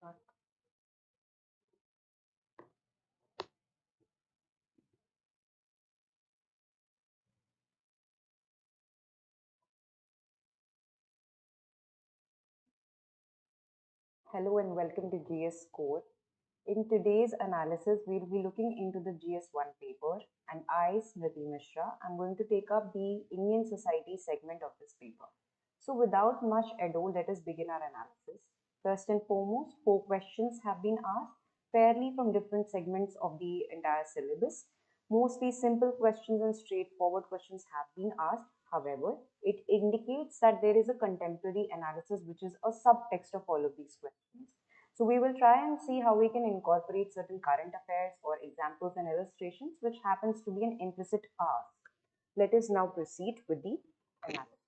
start. Hello and welcome to GS Core. In today's analysis, we'll be looking into the GS1 paper, and I, Smriti Mishra, am going to take up the Indian Society segment of this paper. So without much ado, let us begin our analysis. First and foremost, 4 questions have been asked, fairly from different segments of the entire syllabus. Mostly simple questions and straightforward questions have been asked. However, it indicates that there is a contemporary analysis which is a subtext of all of these questions. So we will try and see how we can incorporate certain current affairs or examples and illustrations, which happens to be an implicit ask. Let us now proceed with the analysis.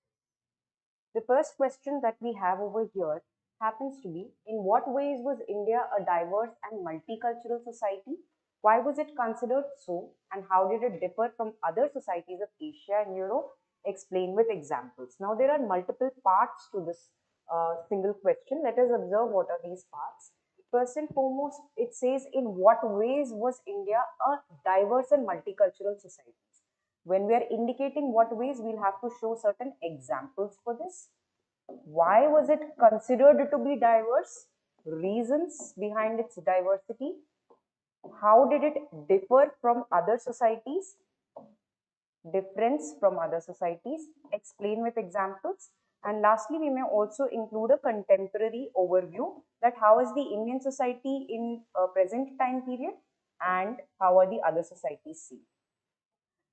The first question that we have over here happens to be, in what ways was India a diverse and multicultural society? Why was it considered so, and how did it differ from other societies of Asia and Europe? Explain with examples. Now, there are multiple parts to this single question. Let us observe what are these parts. First and foremost, it says, in what ways was India a diverse and multicultural society? When we are indicating what ways, we'll have to show certain examples for this. Why was it considered to be diverse? Reasons behind its diversity. How did it differ from other societies? Difference from other societies. Explain with examples. And lastly, we may also include a contemporary overview, that how is the Indian society in a present time period and how are the other societies seen.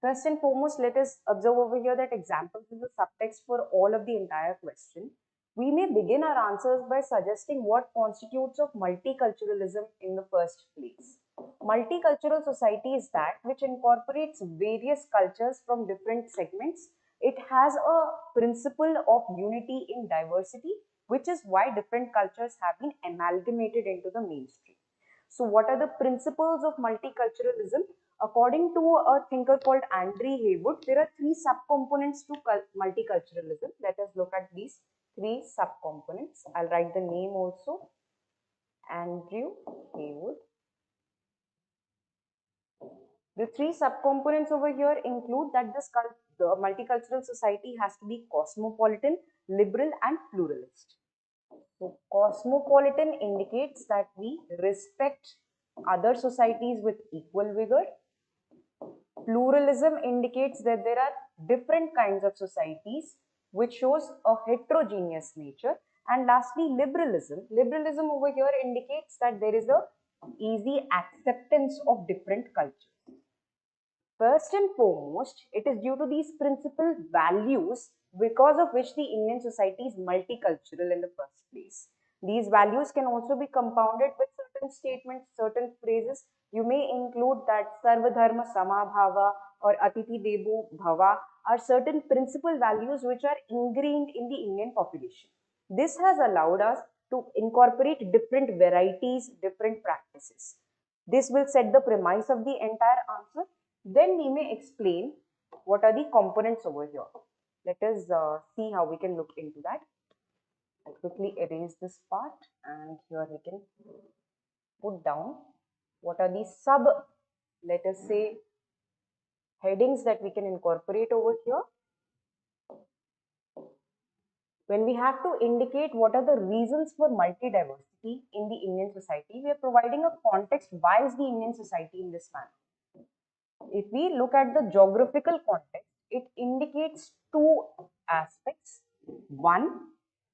First and foremost, let us observe over here that examples is the subtext for all of the entire question. We may begin our answers by suggesting what constitutes of multiculturalism in the first place. Multicultural society is that which incorporates various cultures from different segments. It has a principle of unity in diversity, which is why different cultures have been amalgamated into the mainstream. So what are the principles of multiculturalism? According to a thinker called Andre Haywood, there are 3 subcomponents to multiculturalism. Let us look at these 3 subcomponents. I'll write the name also. Andrew Haywood. The 3 subcomponents over here include that the multicultural society has to be cosmopolitan, liberal and pluralist. So cosmopolitan indicates that we respect other societies with equal vigor. Pluralism indicates that there are different kinds of societies, which shows a heterogeneous nature. And lastly, liberalism. Liberalism over here indicates that there is a easy acceptance of different cultures. First and foremost, it is due to these principal values because of which the Indian society is multicultural in the first place. These values can also be compounded with certain statements, certain phrases. You may include that Sarvadharma Samabhava or Atiti Devo Bhava are certain principal values which are ingrained in the Indian population. This has allowed us to incorporate different varieties, different practices. This will set the premise of the entire answer. Then we may explain what are the components over here. Let us see how we can look into that. I'll quickly erase this part, and here we can put down what are the let us say, headings that we can incorporate over here. When we have to indicate what are the reasons for multidiversity in the Indian society, we are providing a context. Why is the Indian society in this manner? If we look at the geographical context, it indicates 2 aspects. One,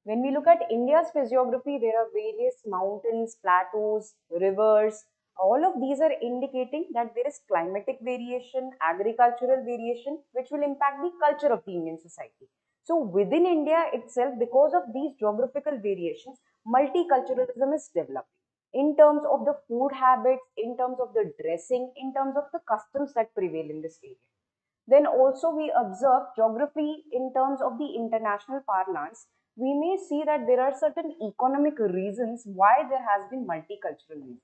when we look at India's physiography, there are various mountains, plateaus, rivers. All of these are indicating that there is climatic variation, agricultural variation, which will impact the culture of the Indian society. So within India itself, because of these geographical variations, multiculturalism is developing in terms of the food habits, in terms of the dressing, in terms of the customs that prevail in this area. Then also we observe geography in terms of the international parlance. We may see that there are certain economic reasons why there has been multiculturalism.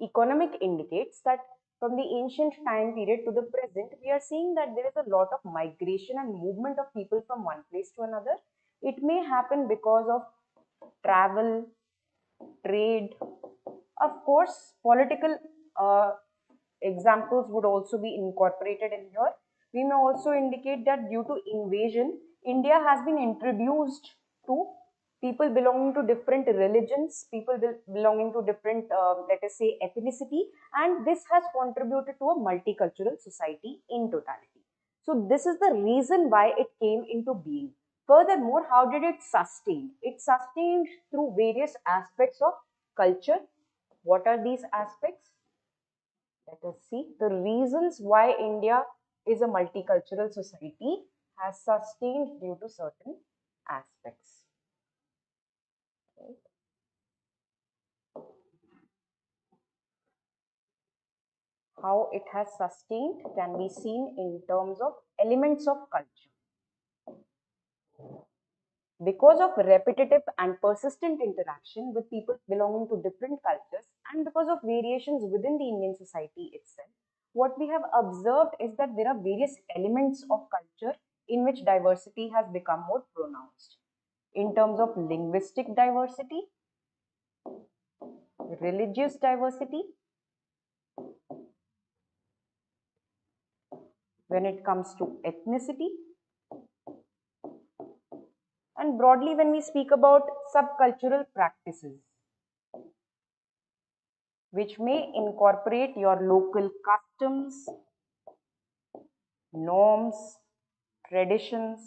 Economic indicates that from the ancient time period to the present, we are seeing that there is a lot of migration and movement of people from one place to another. It may happen because of travel, trade. Of course, political examples would also be incorporated in here. We may also indicate that due to invasion, India has been introduced to people belonging to different religions, people belonging to different, let us say, ethnicity, and this has contributed to a multicultural society in totality. So this is the reason why it came into being. Furthermore, how did it sustain? It sustained through various aspects of culture. What are these aspects? Let us see. The reasons why India is a multicultural society has sustained due to certain aspects. Right? How it has sustained can be seen in terms of elements of culture. Because of repetitive and persistent interaction with people belonging to different cultures and because of variations within the Indian society itself, what we have observed is that there are various elements of culture in which diversity has become more pronounced. In terms of linguistic diversity, religious diversity, when it comes to ethnicity, and broadly when we speak about subcultural practices, which may incorporate your local customs, norms, traditions.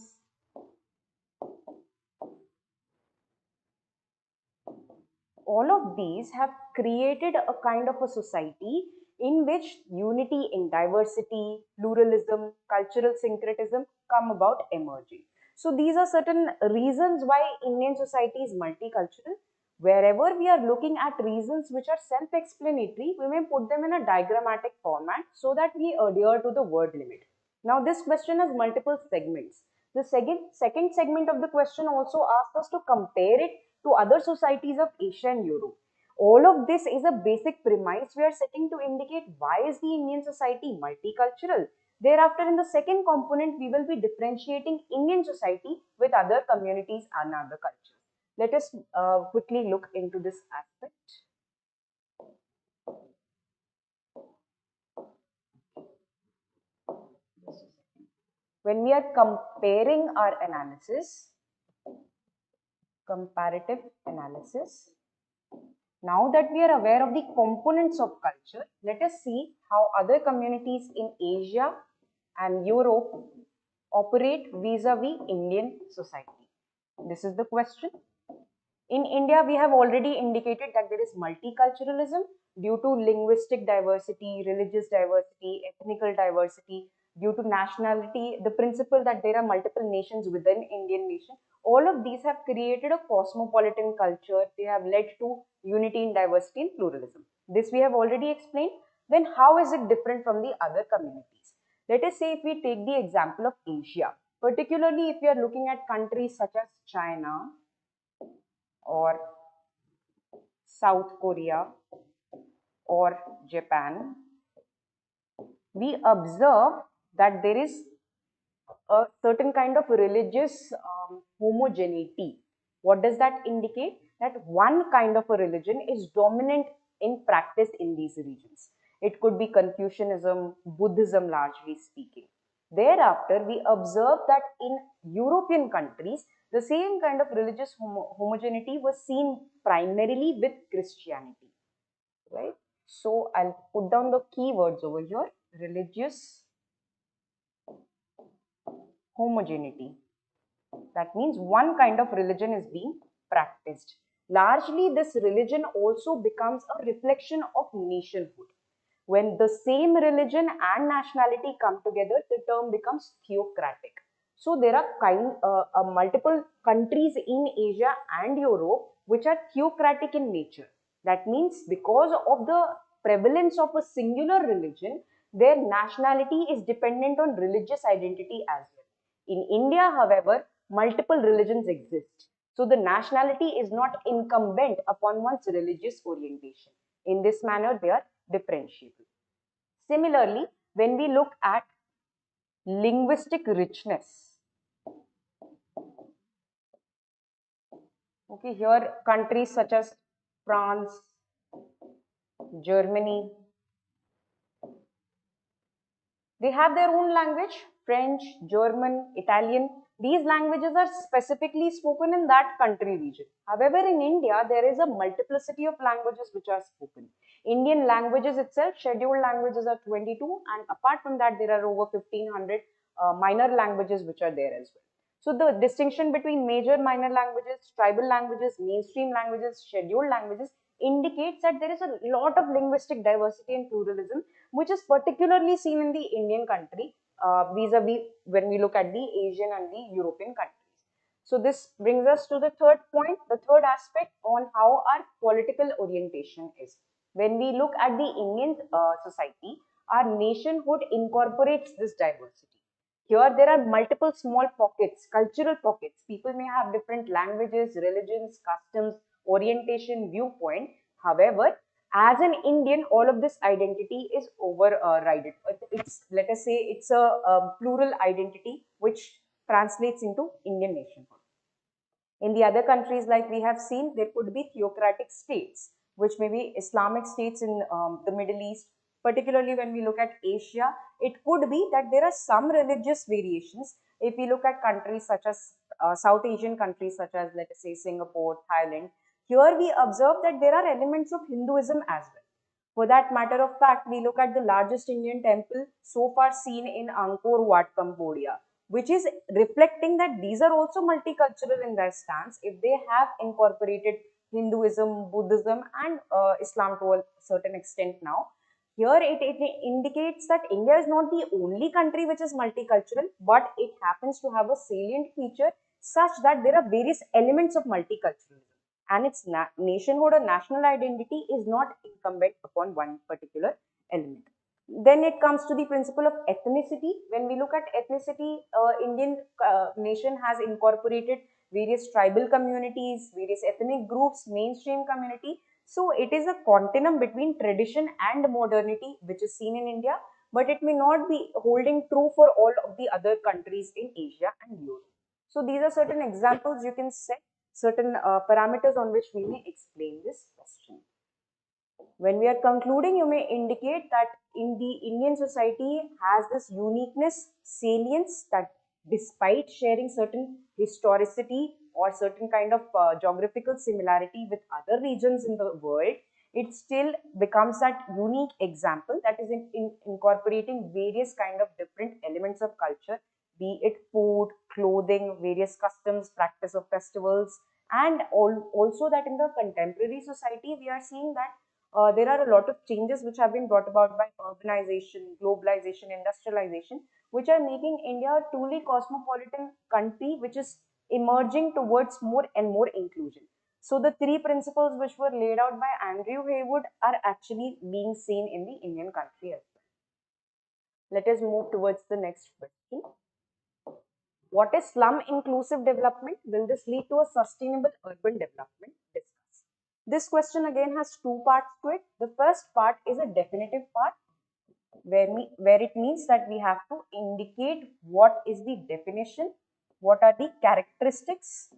All of these have created a kind of a society in which unity in diversity, pluralism, cultural syncretism come about emerging. So these are certain reasons why Indian society is multicultural. Wherever we are looking at reasons which are self-explanatory, we may put them in a diagrammatic format so that we adhere to the word limit. Now this question has multiple segments. The second segment of the question also asks us to compare it to other societies of Asia and Europe. All of this is a basic premise we are setting to indicate why is the Indian society multicultural. Thereafter, in the second component, we will be differentiating Indian society with other communities and other cultures. Let us quickly look into this aspect. When we are comparing our analysis, comparative analysis, now that we are aware of the components of culture, let us see how other communities in Asia and Europe operate vis-a-vis Indian society. This is the question. In India, we have already indicated that there is multiculturalism due to linguistic diversity, religious diversity, ethnical diversity, due to nationality, the principle that there are multiple nations within Indian nation. All of these have created a cosmopolitan culture. They have led to unity in diversity and pluralism. This we have already explained. Then how is it different from the other communities? Let us say if we take the example of Asia, particularly if we are looking at countries such as China, or South Korea or Japan, we observe that there is a certain kind of religious homogeneity. What does that indicate? That one kind of a religion is dominant in practice in these regions. It could be Confucianism, Buddhism largely speaking. Thereafter, we observe that in European countries, the same kind of religious homogeneity was seen primarily with Christianity, right? So I'll put down the keywords over here: religious homogeneity. That means one kind of religion is being practiced. Largely, this religion also becomes a reflection of nationhood. When the same religion and nationality come together, the term becomes theocratic. So there are multiple countries in Asia and Europe which are theocratic in nature. That means because of the prevalence of a singular religion, their nationality is dependent on religious identity as well. In India, however, multiple religions exist. So the nationality is not incumbent upon one's religious orientation. In this manner, they are differentiable. Similarly, when we look at linguistic richness, okay, here countries such as France, Germany. They have their own language, French, German, Italian. These languages are specifically spoken in that country region. However, in India, there is a multiplicity of languages which are spoken. Indian languages itself, scheduled languages are 22, and apart from that, there are over 1500 minor languages which are there as well. So the distinction between major, minor languages, tribal languages, mainstream languages, scheduled languages indicates that there is a lot of linguistic diversity and pluralism, which is particularly seen in the Indian country vis-a-vis when we look at the Asian and the European countries. So this brings us to the third point, the third aspect on how our political orientation is. When we look at the Indian society, our nationhood incorporates this diversity. Here, there are multiple small pockets, cultural pockets. People may have different languages, religions, customs, orientation, viewpoint. However, as an Indian, all of this identity is overridden. It's, let us say, it's a plural identity which translates into Indian nationhood. In the other countries, like we have seen, there could be theocratic states, which may be Islamic states in the Middle East. Particularly when we look at Asia, it could be that there are some religious variations. If we look at countries such as South Asian countries, such as, let us say, Singapore, Thailand, here we observe that there are elements of Hinduism as well. For that matter of fact, we look at the largest Indian temple so far seen in Angkor Wat, Cambodia, which is reflecting that these are also multicultural in their stance if they have incorporated Hinduism, Buddhism, and Islam to a certain extent now. Here it indicates that India is not the only country which is multicultural, but it happens to have a salient feature such that there are various elements of multiculturalism, and its nationhood or national identity is not incumbent upon one particular element. Then it comes to the principle of ethnicity. When we look at ethnicity, Indian nation has incorporated various tribal communities, various ethnic groups, mainstream community. So it is a continuum between tradition and modernity which is seen in India, but it may not be holding true for all of the other countries in Asia and Europe. So these are certain examples you can set, certain parameters on which we may explain this question. When we are concluding, you may indicate that in the Indian society has this uniqueness, salience, that despite sharing certain historicity or certain kind of geographical similarity with other regions in the world, it still becomes that unique example that is in incorporating various kind of different elements of culture, be it food, clothing, various customs, practice of festivals, and also that in the contemporary society, we are seeing that there are a lot of changes which have been brought about by urbanization, globalization, industrialization, which are making India a truly cosmopolitan country, which is emerging towards more and more inclusion. So the three principles which were laid out by Andrew Haywood are actually being seen in the Indian country as well. Let us move towards the next question. What is slum inclusive development? Will this lead to a sustainable urban development? Discuss. This question again has two parts to it. The first part is a definitive part where it means that we have to indicate what is the definition, what are the characteristics,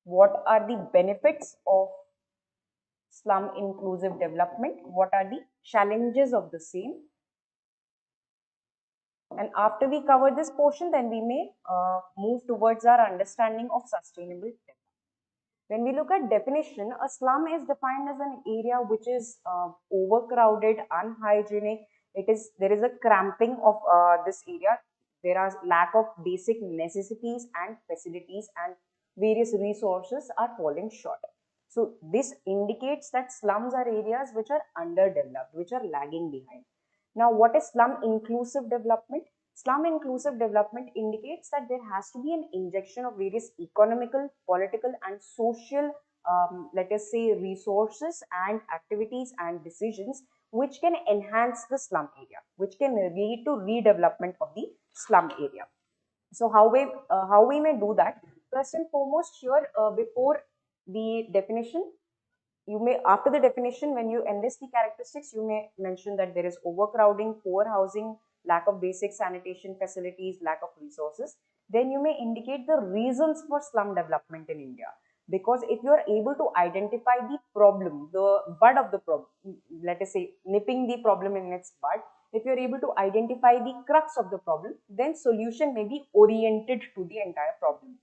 what are the benefits of slum inclusive development, what are the challenges of the same. And after we cover this portion, then we may move towards our understanding of sustainable development. When we look at definition, a slum is defined as an area which is overcrowded, unhygienic. There is a cramping of this area. There are lack of basic necessities and facilities, and various resources are falling short. So this indicates that slums are areas which are underdeveloped, which are lagging behind. Now, what is slum inclusive development? Slum inclusive development indicates that there has to be an injection of various economical, political, and social, let us say, resources and activities and decisions which can enhance the slum area, which can lead to redevelopment of the slum area. So how we may do that? First and foremost, here before the definition, you may, after the definition, when you enlist the characteristics, you may mention that there is overcrowding, poor housing, lack of basic sanitation facilities, lack of resources. Then you may indicate the reasons for slum development in India. Because if you are able to identify the problem, the bud of the problem, let us say nipping the problem in its bud, if you are able to identify the crux of the problem, then solution may be oriented to the entire problem.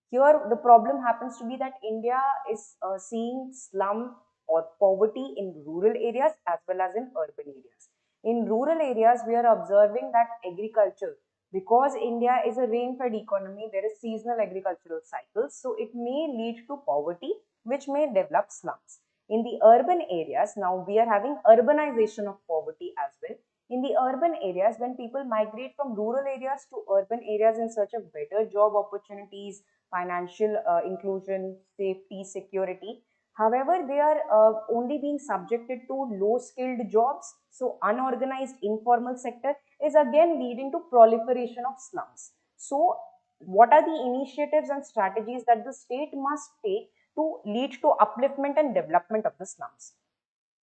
Here, the problem happens to be that India is seeing slum or poverty in rural areas as well as in urban areas. In rural areas, we are observing that agriculture, because India is a rain-fed economy, there is seasonal agricultural cycles, so it may lead to poverty, which may develop slums. In the urban areas, now we are having urbanization of poverty as well. In the urban areas, when people migrate from rural areas to urban areas in search of better job opportunities, financial inclusion, safety, security, however, they are only being subjected to low skilled jobs. So, unorganized informal sector is again leading to proliferation of slums. So, what are the initiatives and strategies that the state must take to lead to upliftment and development of the slums?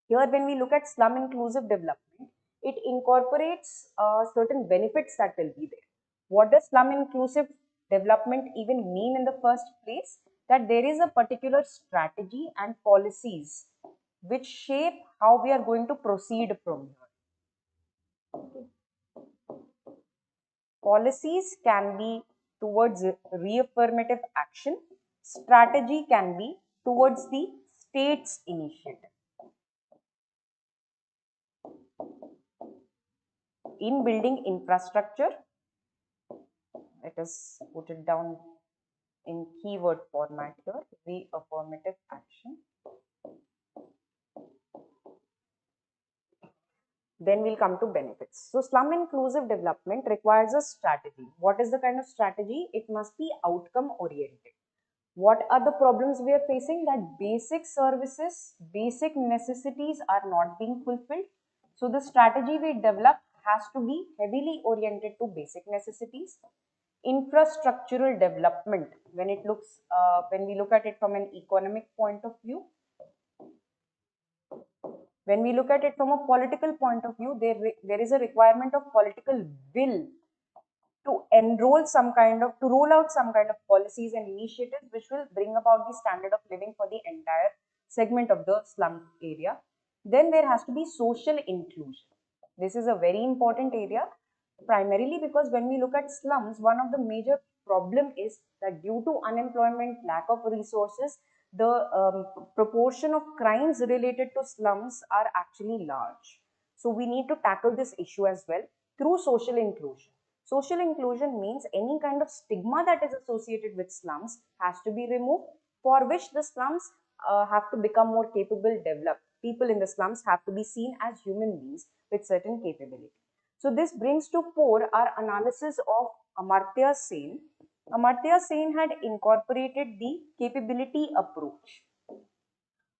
Here, when we look at slum inclusive development, it incorporates certain benefits that will be there. What does slum inclusive development even mean in the first place? That there is a particular strategy and policies which shape how we are going to proceed from here. Policies can be towards reaffirmative action, strategy can be towards the state's initiative. In building infrastructure, let us put it down in keyword format here, reaffirmative action. Then we'll come to benefits. So slum inclusive development requires a strategy. What is the kind of strategy? It must be outcome oriented. What are the problems we are facing? That basic services, basic necessities are not being fulfilled. So the strategy we develop has to be heavily oriented to basic necessities. Infrastructural development, when we look at it from an economic point of view, when we look at it from a political point of view, there is a requirement of political will to roll out some kind of policies and initiatives which will bring about the standard of living for the entire segment of the slum area. Then there has to be social inclusion. This is a very important area, primarily because when we look at slums, one of the major problem is that due to unemployment, lack of resources, the proportion of crimes related to slums are actually large. So we need to tackle this issue as well through social inclusion. Social inclusion means any kind of stigma that is associated with slums has to be removed, for which the slums have to become more capable, developed. People in the slums have to be seen as human beings with certain capability. So this brings to fore our analysis of Amartya Sen. Amartya Sen had incorporated the capability approach.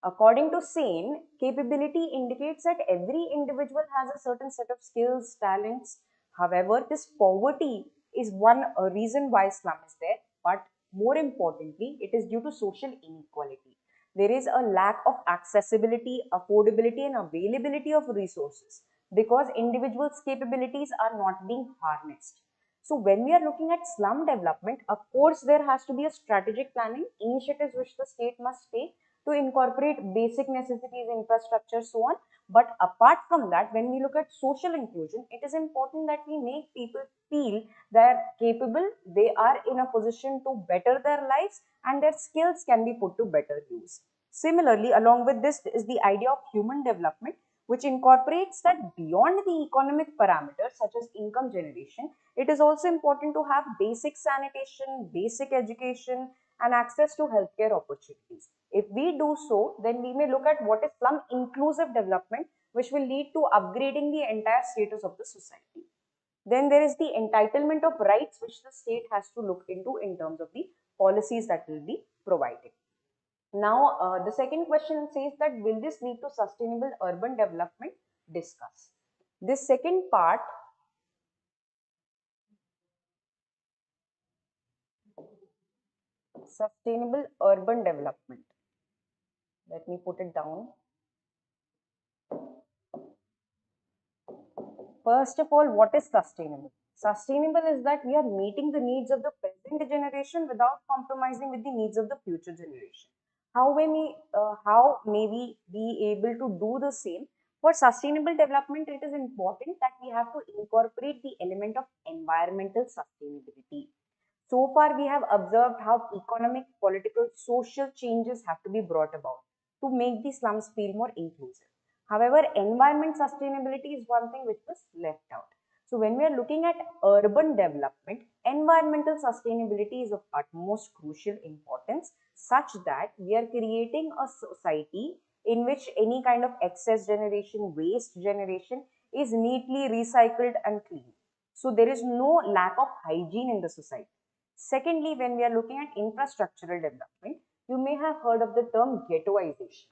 According to Sen, capability indicates that every individual has a certain set of skills, talents. However, this poverty is one reason why slum is there, but more importantly, it is due to social inequality. There is a lack of accessibility, affordability, and availability of resources because individuals' capabilities are not being harnessed. So when we are looking at slum development, of course, there has to be a strategic planning, initiatives which the state must take to incorporate basic necessities, infrastructure, so on. But apart from that, when we look at social inclusion, it is important that we make people feel they are capable, they are in a position to better their lives, and their skills can be put to better use. Similarly, along with this is the idea of human development, which incorporates that beyond the economic parameters such as income generation, it is also important to have basic sanitation, basic education, and access to healthcare opportunities. If we do so, then we may look at what is slum inclusive development, which will lead to upgrading the entire status of the society. Then there is the entitlement of rights, which the state has to look into in terms of the policies that will be provided. Now, the second question says that will this lead to sustainable urban development? Discuss. This second part sustainable urban development. Let me put it down. First of all, what is sustainable? Sustainable is that we are meeting the needs of the present generation without compromising with the needs of the future generation. How may we be able to do the same? For sustainable development, it is important that we have to incorporate the element of environmental sustainability. So far, we have observed how economic, political, social changes have to be brought about to make the slums feel more inclusive. However, environment sustainability is one thing which was left out. So, when we are looking at urban development, environmental sustainability is of utmost crucial importance, such that we are creating a society in which any kind of excess generation, waste generation is neatly recycled and cleaned. So, there is no lack of hygiene in the society. Secondly, when we are looking at infrastructural development, you may have heard of the term ghettoization.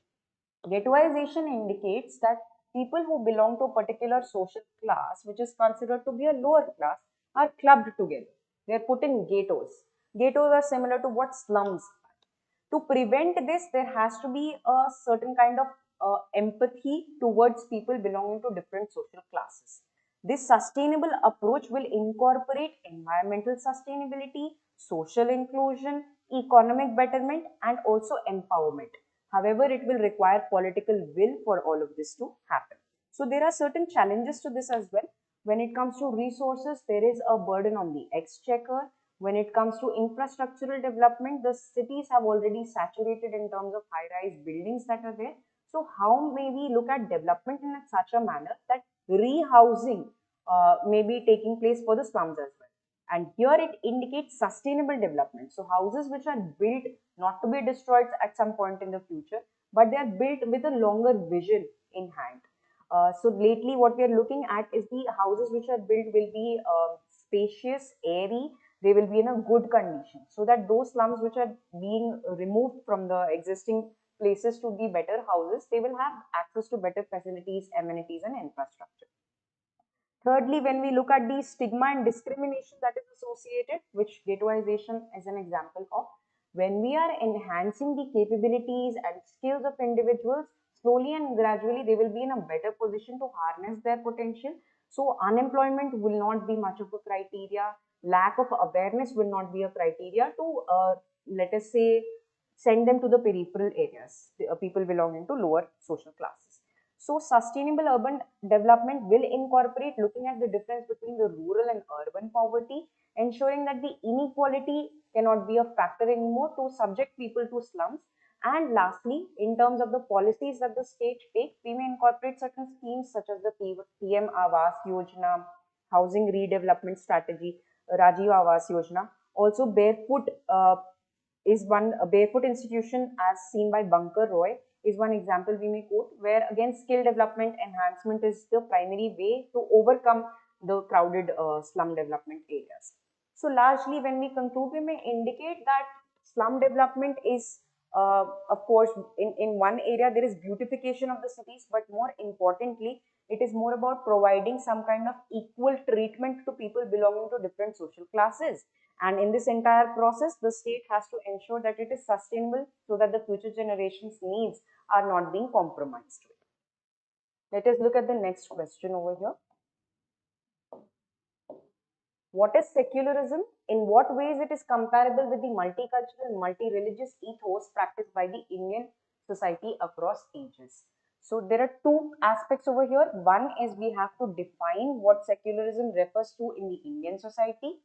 Ghettoization indicates that people who belong to a particular social class, which is considered to be a lower class, are clubbed together. They are put in ghettos. Ghettos are similar to what slums are. To prevent this, there has to be a certain kind of empathy towards people belonging to different social classes. This sustainable approach will incorporate environmental sustainability, social inclusion, economic betterment, and also empowerment. However, it will require political will for all of this to happen. So, there are certain challenges to this as well. When it comes to resources, there is a burden on the exchequer. When it comes to infrastructural development, the cities have already saturated in terms of high-rise buildings that are there. So how may we look at development in such a manner that rehousing may be taking place for the slums as well? And here it indicates sustainable development. So houses which are built not to be destroyed at some point in the future, but they are built with a longer vision in hand. So lately what we are looking at is the houses which are built will be spacious, airy, they will be in a good condition, so that those slums which are being removed from the existing places to be better houses, they will have access to better facilities, amenities and infrastructure. Thirdly, when we look at the stigma and discrimination that is associated, which ghettoization is an example of, when we are enhancing the capabilities and skills of individuals, slowly and gradually they will be in a better position to harness their potential. So unemployment will not be much of a criteria, lack of awareness will not be a criteria to, let us say, send them to the peripheral areas, people belonging to lower social classes. So sustainable urban development will incorporate looking at the difference between the rural and urban poverty, ensuring that the inequality cannot be a factor anymore to subject people to slums. And lastly, in terms of the policies that the state takes, we may incorporate certain schemes such as the PM Awas Yojana, Housing Redevelopment Strategy, Rajiv Awas Yojana. Also, barefoot institution as seen by Bunker Roy is one example we may quote, where again skill development enhancement is the primary way to overcome the crowded slum development areas. So largely when we conclude, we may indicate that slum development is, of course, in one area there is beautification of the cities, but more importantly, it is more about providing some kind of equal treatment to people belonging to different social classes. And in this entire process, the state has to ensure that it is sustainable so that the future generations' needs are not being compromised with. Let us look at the next question over here. What is secularism? In what ways it is comparable with the multicultural, multi-religious ethos practiced by the Indian society across ages? So there are two aspects over here. One is we have to define what secularism refers to in the Indian society.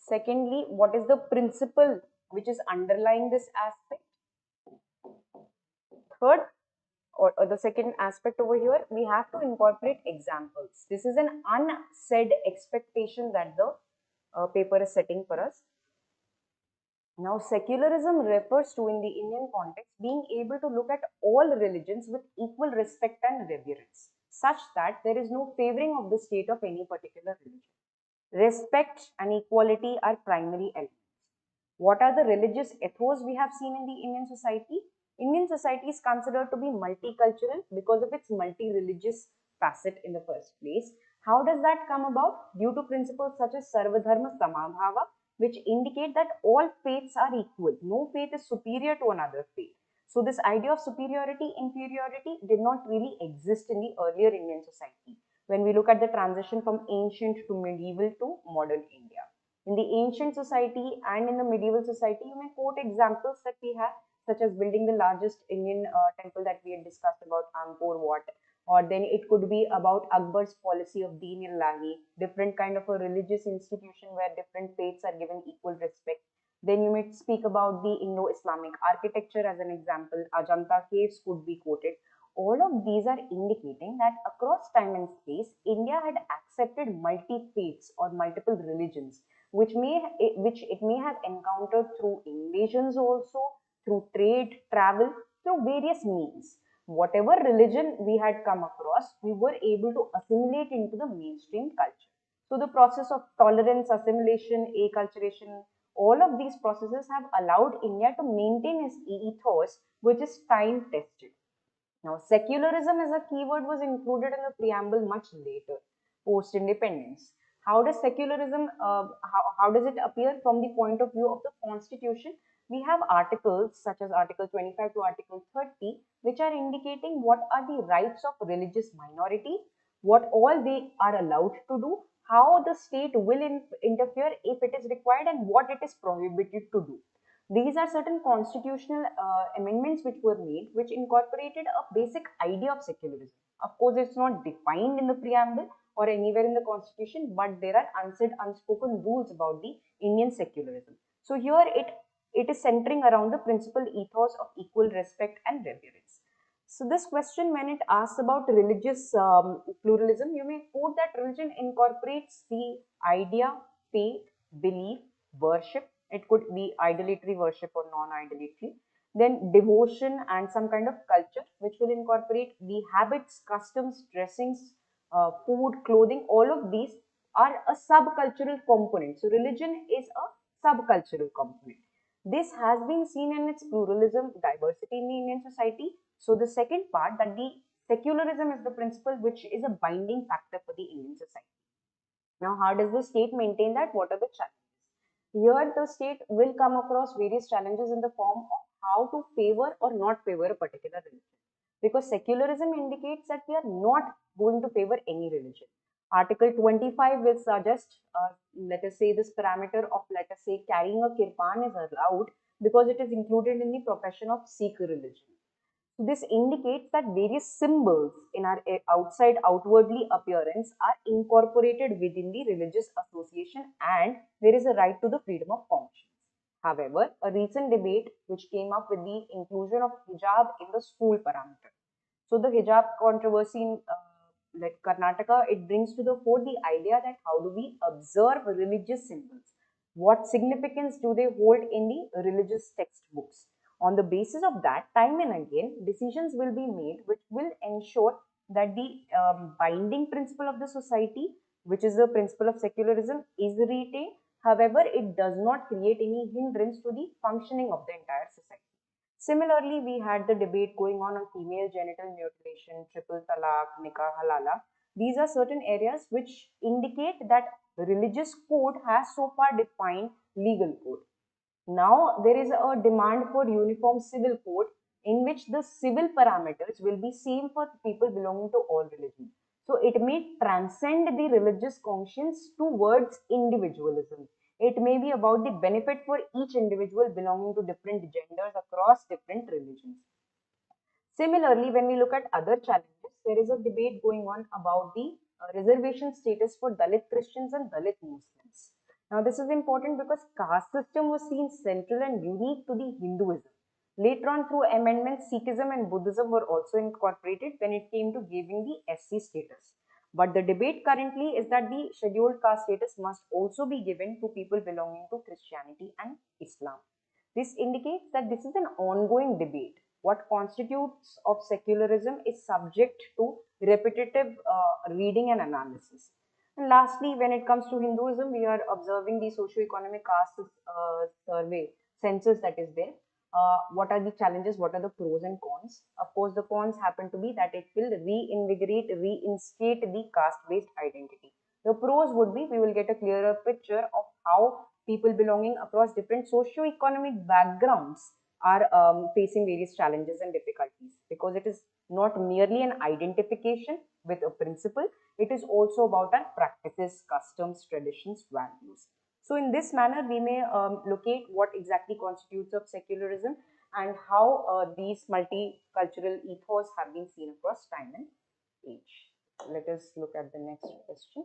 Secondly, what is the principle which is underlying this aspect? Third, or the second aspect over here, we have to incorporate examples. This is an unsaid expectation that the paper is setting for us. Now, secularism refers to, in the Indian context, being able to look at all religions with equal respect and reverence, such that there is no favoring of the state of any particular religion. Respect and equality are primary elements. What are the religious ethos we have seen in the Indian society? Indian society is considered to be multicultural because of its multi-religious facet in the first place. How does that come about? Due to principles such as Sarvadharma Samabhava, which indicate that all faiths are equal. No faith is superior to another faith. So this idea of superiority, inferiority did not really exist in the earlier Indian society. when we look at the transition from ancient to medieval to modern India. In the ancient society and in the medieval society, you may quote examples that we have, such as building the largest Indian temple that we had discussed about Angkor Wat, or then it could be about Akbar's policy of Deen Ilahi, different kind of a religious institution where different faiths are given equal respect. Then you might speak about the Indo-Islamic architecture as an example. Ajanta caves could be quoted. All of these are indicating that across time and space, India had accepted multi-faiths or multiple religions, which it may have encountered through invasions also, through trade, travel, through various means. Whatever religion we had come across, we were able to assimilate into the mainstream culture. So the process of tolerance, assimilation, acculturation, all of these processes have allowed India to maintain its ethos, which is time tested. Now, secularism as a keyword was included in the preamble much later, post-independence. How does secularism, how does it appear from the point of view of the constitution? We have articles such as Article 25 to Article 30, which are indicating what are the rights of religious minorities, what all they are allowed to do, how the state will interfere if it is required, and what it is prohibited to do. These are certain constitutional amendments which were made, which incorporated a basic idea of secularism. Of course, it's not defined in the preamble or anywhere in the constitution, but there are unsaid, unspoken rules about the Indian secularism. So here it is centering around the principal ethos of equal respect and reverence. So this question, when it asks about religious pluralism, you may quote that religion incorporates the idea, faith, belief, worship. It could be idolatry worship or non-idolatry. Then devotion and some kind of culture, which will incorporate the habits, customs, dressings, food, clothing. All of these are a subcultural component. So religion is a subcultural component. This has been seen in its pluralism, diversity in the Indian society. So the second part, that the secularism is the principle which is a binding factor for the Indian society. Now, how does the state maintain that? What are the challenges? Here, the state will come across various challenges in the form of how to favor or not favor a particular religion. Because secularism indicates that we are not going to favor any religion. Article 25 will suggest, let us say, this parameter of, let us say, carrying a kirpan is allowed because it is included in the profession of Sikh religion. This indicates that various symbols in our outside outwardly appearance are incorporated within the religious association, and there is a right to the freedom of conscience. However, a recent debate which came up with the inclusion of hijab in the school parameter. So the hijab controversy in like Karnataka, it brings to the fore the idea that how do we observe religious symbols? What significance do they hold in the religious textbooks? On the basis of that, time and again, decisions will be made which will ensure that the binding principle of the society, which is the principle of secularism, is retained. However, it does not create any hindrance to the functioning of the entire society. Similarly, we had the debate going on female genital mutilation, triple talaq, nikah halala. These are certain areas which indicate that religious code has so far defined legal code. Now there is a demand for uniform civil code in which the civil parameters will be same for people belonging to all religions. So it may transcend the religious conscience towards individualism. It may be about the benefit for each individual belonging to different genders across different religions. Similarly, when we look at other challenges, there is a debate going on about the reservation status for Dalit Christians and Dalit Muslims. Now, this is important because caste system was seen central and unique to the Hinduism. Later on, through amendments, Sikhism and Buddhism were also incorporated when it came to giving the SC status. But the debate currently is that the scheduled caste status must also be given to people belonging to Christianity and Islam. This indicates that this is an ongoing debate. What constitutes of secularism is subject to repetitive reading and analysis. And lastly, when it comes to Hinduism, we are observing the socio-economic caste survey, census that is there. What are the challenges? What are the pros and cons? Of course, the cons happen to be that it will reinvigorate, reinstate the caste-based identity. The pros would be we will get a clearer picture of how people belonging across different socio-economic backgrounds are facing various challenges and difficulties, because because it is not merely an identification with a principle, it is also about our practices, customs, traditions, values. So in this manner, we may locate what exactly constitutes of secularism and how these multicultural ethos have been seen across time and age. Let us look at the next question.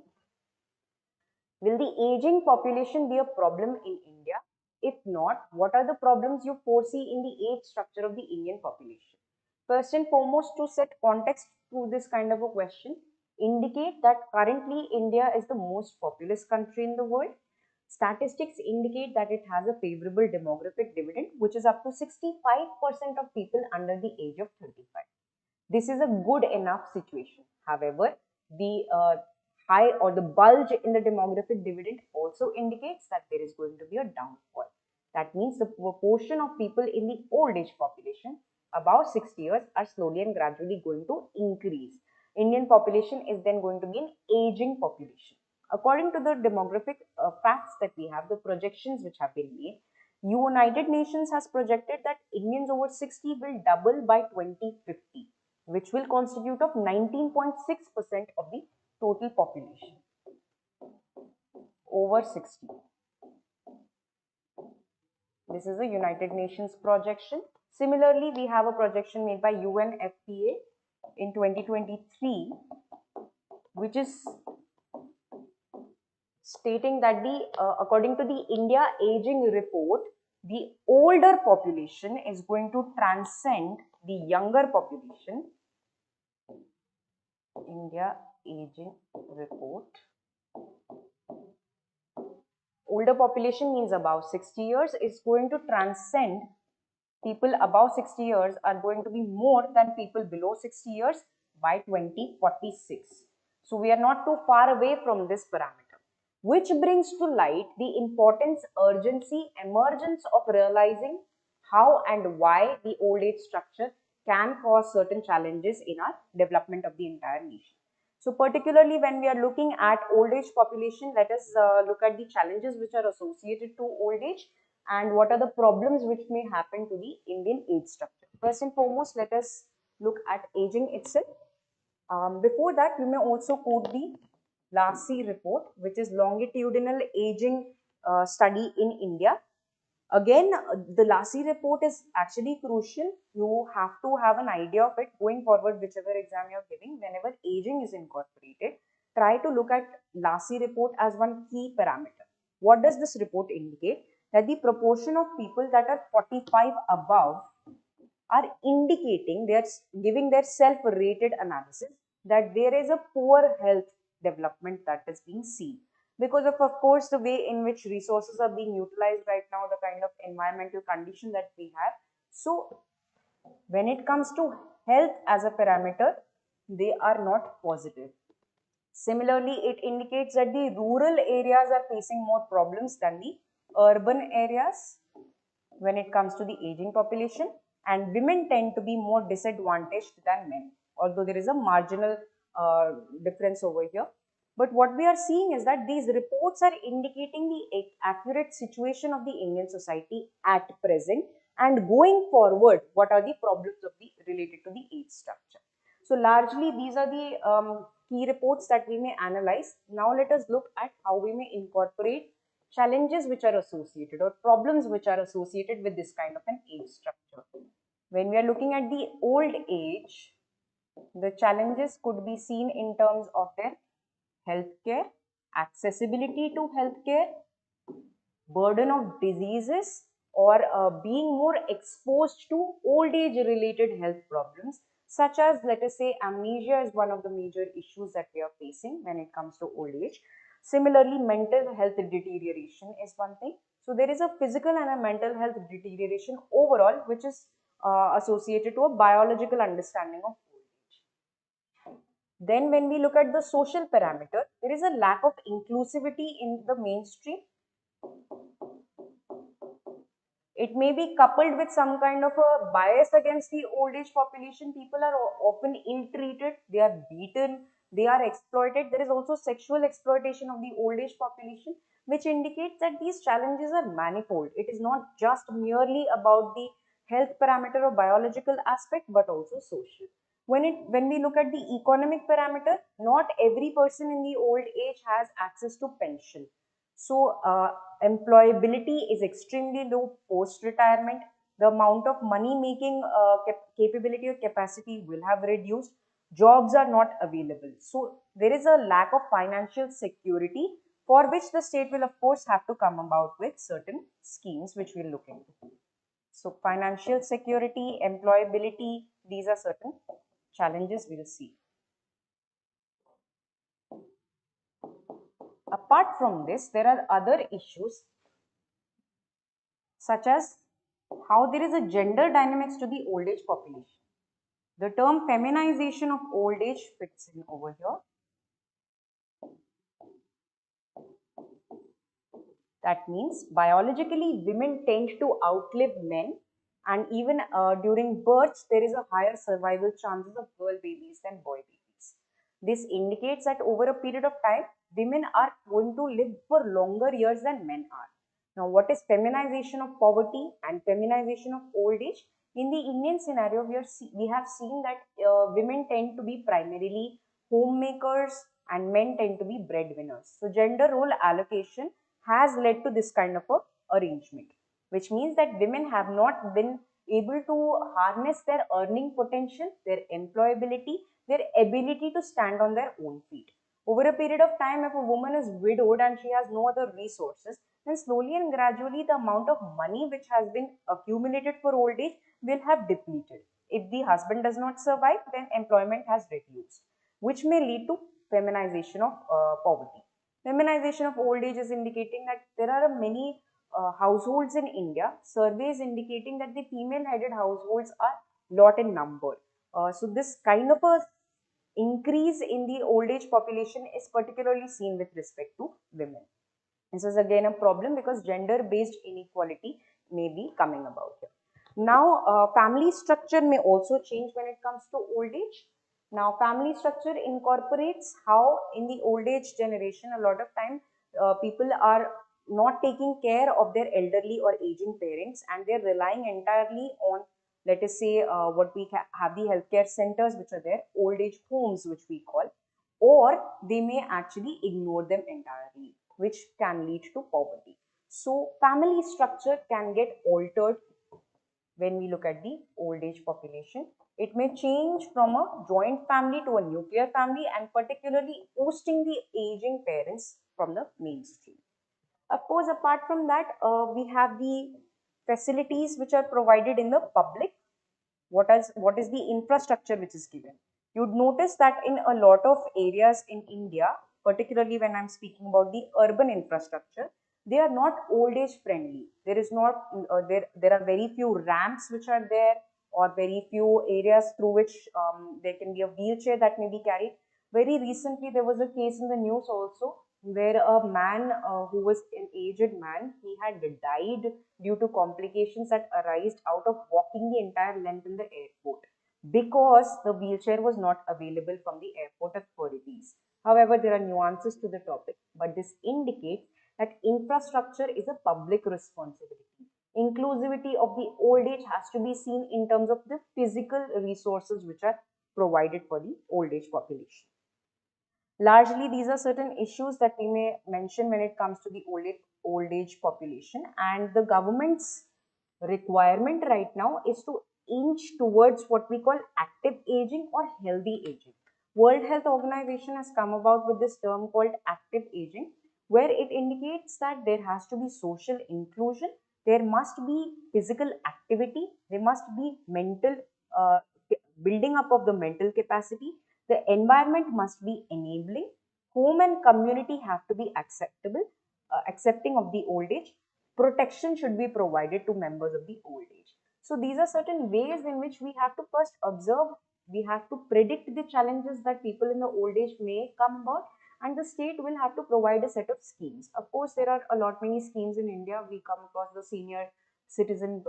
Will the aging population be a problem in India? If not, what are the problems you foresee in the age structure of the Indian population? First and foremost, to set context to this kind of a question, indicate that currently India is the most populous country in the world. Statistics indicate that it has a favorable demographic dividend, which is up to 65% of people under the age of 35. This is a good enough situation. However, the high or the bulge in the demographic dividend also indicates that there is going to be a downfall. That means the proportion of people in the old age population above 60 years are slowly and gradually going to increase. Indian population is then going to be an aging population. According to the demographic facts that we have, the projections which have been made, United Nations has projected that Indians over 60 will double by 2050, which will constitute of 19.6% of the total population over 60. This is a United Nations projection. Similarly, we have a projection made by UNFPA in 2023, which is stating that according to the India Aging Report, the older population is going to transcend the younger population. India Aging Report. Older population means above 60 years is going to transcend people above 60 years are going to be more than people below 60 years by 2046. So we are not too far away from this parameter, which brings to light the importance, urgency, emergence of realizing how and why the old age structure can cause certain challenges in our development of the entire nation. So particularly when we are looking at old age population, let us look at the challenges which are associated to old age and what are the problems which may happen to the Indian age structure. First and foremost, let us look at aging itself. Before that, we may also quote the Lassie report, which is longitudinal aging study in India. Again, the Lassie report is actually crucial. You have to have an idea of it going forward, whichever exam you are giving. Whenever aging is incorporated, try to look at Lassie report as one key parameter. What does this report indicate? That the proportion of people that are 45 above are indicating, they are giving their self-rated analysis that there is a poor health development that is being seen because of course the way in which resources are being utilized right now, the kind of environmental condition that we have. So when it comes to health as a parameter, they are not positive. Similarly, it indicates that the rural areas are facing more problems than the urban areas when it comes to the aging population, and women tend to be more disadvantaged than men, although there is a marginal difference over here. But what we are seeing is that these reports are indicating the accurate situation of the Indian society at present and going forward, what are the problems of the related to the age structure. So largely these are the key reports that we may analyze. Now let us look at how we may incorporate challenges which are associated or problems which are associated with this kind of an age structure. When we are looking at the old age, the challenges could be seen in terms of their healthcare, accessibility to healthcare, burden of diseases, or being more exposed to old age related health problems, such as, let us say, amnesia is one of the major issues that we are facing when it comes to old age. Similarly, mental health deterioration is one thing. So there is a physical and a mental health deterioration overall, which is associated to a biological understanding of old age. Then when we look at the social parameter, there is a lack of inclusivity in the mainstream. It may be coupled with some kind of a bias against the old age population. People are often ill-treated, they are beaten, they are exploited. There is also sexual exploitation of the old age population, which indicates that these challenges are manifold. It is not just merely about the health parameter or biological aspect, but also social. When we look at the economic parameter, not every person in the old age has access to pension. So employability is extremely low post retirement. The amount of money making capability or capacity will have reduced. Jobs are not available. So there is a lack of financial security, for which the state will of course have to come about with certain schemes which we'll look into. So financial security, employability, these are certain challenges we'll see. Apart from this, there are other issues such as how there is a gender dynamics to the old age population. The term feminization of old age fits in over here. That means biologically women tend to outlive men, and even during births there is a higher survival chances of girl babies than boy babies. This indicates that over a period of time women are going to live for longer years than men are. Now what is feminization of poverty and feminization of old age? In the Indian scenario, we have seen that women tend to be primarily homemakers and men tend to be breadwinners. So gender role allocation has led to this kind of a arrangement, which means that women have not been able to harness their earning potential, their employability, their ability to stand on their own feet. Over a period of time, if a woman is widowed and she has no other resources, then slowly and gradually the amount of money which has been accumulated for old age will have depleted. If the husband does not survive, then employment has reduced, which may lead to feminization of poverty. Feminization of old age is indicating that there are many households in India, surveys indicating that the female headed households are lot in number. So this kind of a increase in the old age population is particularly seen with respect to women. This is again a problem because gender based inequality may be coming about here. Now, family structure may also change when it comes to old age. Now, family structure incorporates how in the old age generation, a lot of time people are not taking care of their elderly or aging parents, and they're relying entirely on, let us say, what we have the healthcare centers, which are there, old age homes, which we call, or they may actually ignore them entirely, which can lead to poverty. So, family structure can get altered when we look at the old age population. It may change from a joint family to a nuclear family, and particularly hosting the aging parents from the mainstream. Of course, apart from that, we have the facilities which are provided in the public. What is the infrastructure which is given? You'd notice that in a lot of areas in India, particularly when I'm speaking about the urban infrastructure, they are not old age friendly. There is not there are very few ramps which are there, or very few areas through which there can be a wheelchair that may be carried. Very recently there was a case in the news also, where a man who was an aged man, he had died due to complications that arised out of walking the entire length in the airport, because the wheelchair was not available from the airport authorities. However, there are nuances to the topic, but this indicates that infrastructure is a public responsibility. Inclusivity of the old age has to be seen in terms of the physical resources which are provided for the old age population. Largely, these are certain issues that we may mention when it comes to the old age population, and the government's requirement right now is to inch towards what we call active aging or healthy aging. World Health Organization has come about with this term called active aging, where it indicates that there has to be social inclusion, there must be physical activity, there must be mental building up of the mental capacity, the environment must be enabling, home and community have to be accepting of the old age, protection should be provided to members of the old age. So these are certain ways in which we have to first observe, we have to predict the challenges that people in the old age may come about, and the state will have to provide a set of schemes. Of course, there are a lot many schemes in India. We come across the senior citizen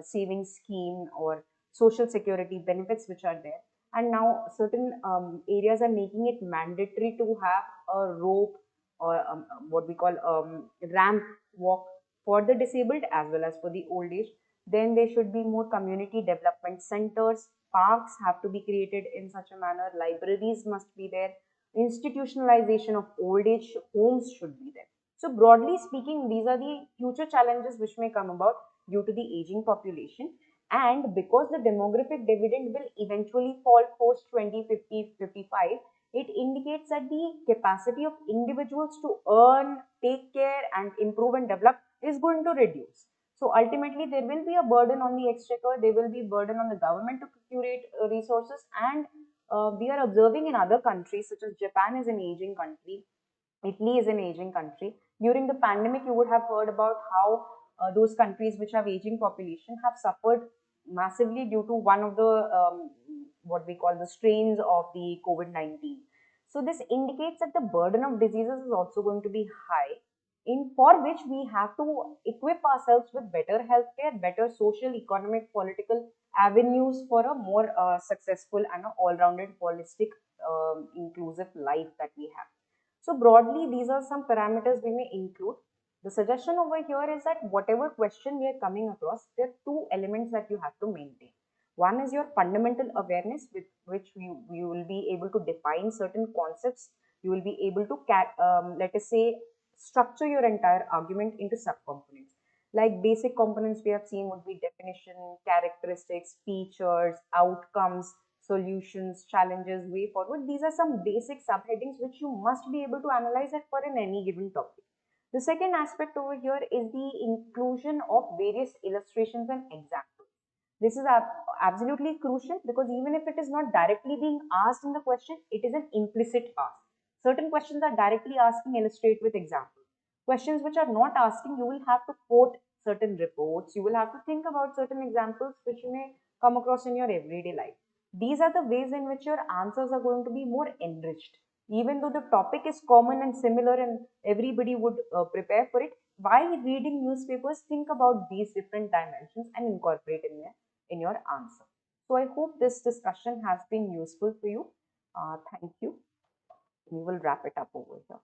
savings scheme or social security benefits which are there, and now certain areas are making it mandatory to have a rope or what we call ramp walk for the disabled as well as for the old age. Then there should be more community development centers. Parks have to be created in such a manner. Libraries must be there. Institutionalization of old age homes should be there. So broadly speaking, these are the future challenges which may come about due to the aging population. And because the demographic dividend will eventually fall post 2050, 55, it indicates that the capacity of individuals to earn, take care, and improve and develop is going to reduce. So ultimately, there will be a burden on the exchequer, there will be a burden on the government to curate resources, and we are observing in other countries, such as Japan is an aging country, Italy is an aging country. During the pandemic, you would have heard about how those countries which have aging population have suffered massively due to one of the what we call the strains of the COVID-19. So this indicates that the burden of diseases is also going to be high, in for which we have to equip ourselves with better healthcare, better social, economic, political avenues for a more successful and all-rounded, holistic, inclusive life that we have. So broadly, these are some parameters we may include. The suggestion over here is that whatever question we are coming across, there are two elements that you have to maintain. One is your fundamental awareness, with which you will be able to define certain concepts. You will be able to, let us say, structure your entire argument into subcomponents. Like basic components we have seen would be definition, characteristics, features, outcomes, solutions, challenges, way forward. These are some basic subheadings which you must be able to analyze it for in any given topic. The second aspect over here is the inclusion of various illustrations and examples. This is absolutely crucial, because even if it is not directly being asked in the question, it is an implicit ask. Certain questions are directly asking illustrate with examples. Questions which are not asking, you will have to quote certain reports, you will have to think about certain examples which you may come across in your everyday life. These are the ways in which your answers are going to be more enriched. Even though the topic is common and similar and everybody would prepare for it, while reading newspapers, think about these different dimensions and incorporate in your answer. So I hope this discussion has been useful for you. Thank you. We will wrap it up over here.